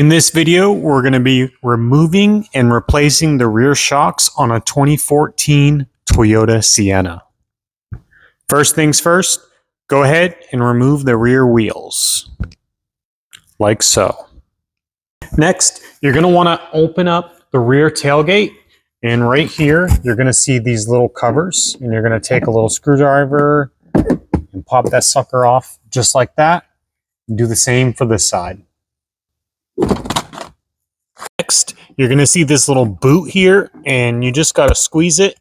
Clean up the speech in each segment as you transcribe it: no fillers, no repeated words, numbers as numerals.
In this video, we're going to be removing and replacing the rear shocks on a 2014 Toyota Sienna. First things first, go ahead and remove the rear wheels, like so. Next, you're going to want to open up the rear tailgate, and right here, you're going to see these little covers, and you're going to take a little screwdriver and pop that sucker off just like that. Do the same for this side. Next, you're going to see this little boot here, and you just got to squeeze it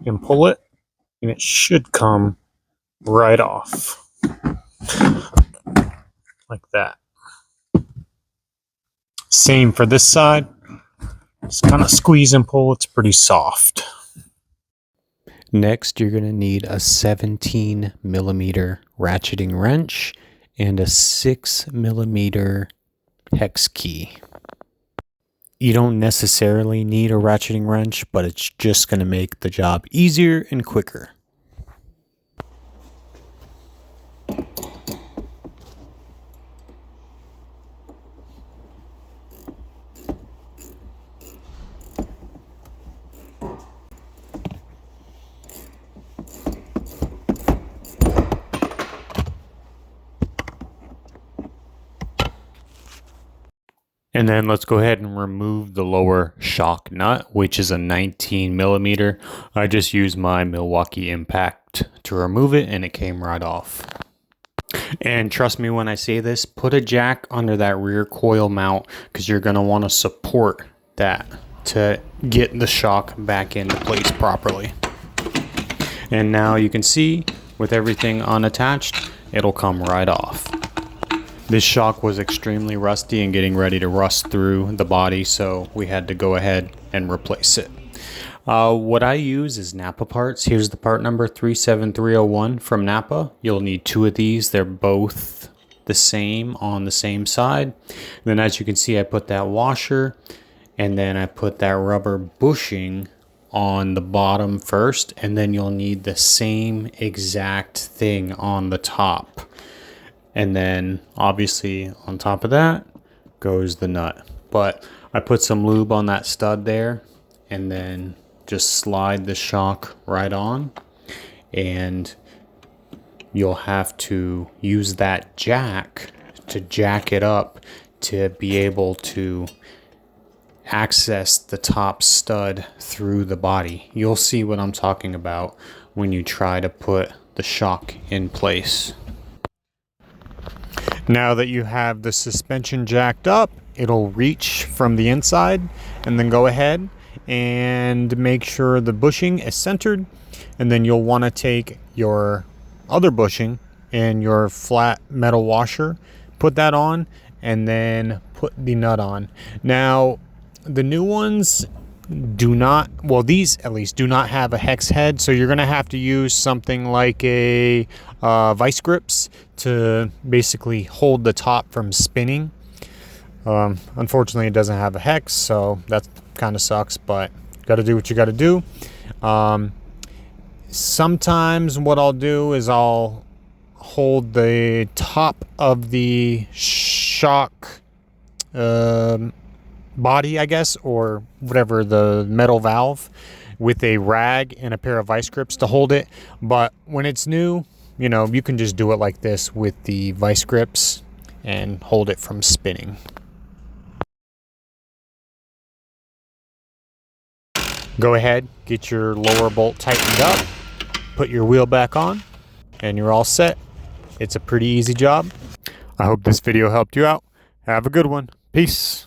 and pull it, and it should come right off. Like that. Same for this side. Just kind of squeeze and pull. It's pretty soft. Next, you're going to need a 17 millimeter ratcheting wrench and a 6 millimeter hex key. You don't necessarily need a ratcheting wrench, but it's just going to make the job easier and quicker. And then let's go ahead and remove the lower shock nut, which is a 19 millimeter. I just used my Milwaukee Impact to remove it, and it came right off. And trust me when I say this, put a jack under that rear coil mount because you're going to want to support that to get the shock back into place properly. And now you can see with everything unattached, it'll come right off. This shock was extremely rusty and getting ready to rust through the body, so we had to go ahead and replace it. What I use is Napa parts. Here's the part number 37301 from Napa. You'll need 2 of these. They're both the same on the same side. Then as you can see, I put that washer, and then I put that rubber bushing on the bottom first, and then you'll need the same exact thing on the top. And then obviously on top of that goes the nut. But I put some lube on that stud there and then just slide the shock right on. And you'll have to use that jack to jack it up to be able to access the top stud through the body. You'll see what I'm talking about when you try to put the shock in place. Now that you have the suspension jacked up, it'll reach from the inside, and then go ahead and make sure the bushing is centered, and then you'll want to take your other bushing and your flat metal washer, put that on, and then put the nut on. Now the new ones do not, well, these at least do not have a hex head, so you're going to have to use something like a vice grips to basically hold the top from spinning. Unfortunately, it doesn't have a hex, so that kind of sucks, but got to do what you got to do. Sometimes what I'll do is I'll hold the top of the shock body, I guess, or whatever, the metal valve, with a rag and a pair of vice grips to hold it. But when it's new, you know, you can just do it like this with the vice grips and hold it from spinning. Go ahead, get your lower bolt tightened up, put your wheel back on, and you're all set. It's a pretty easy job. I hope this video helped you out. Have a good one. Peace.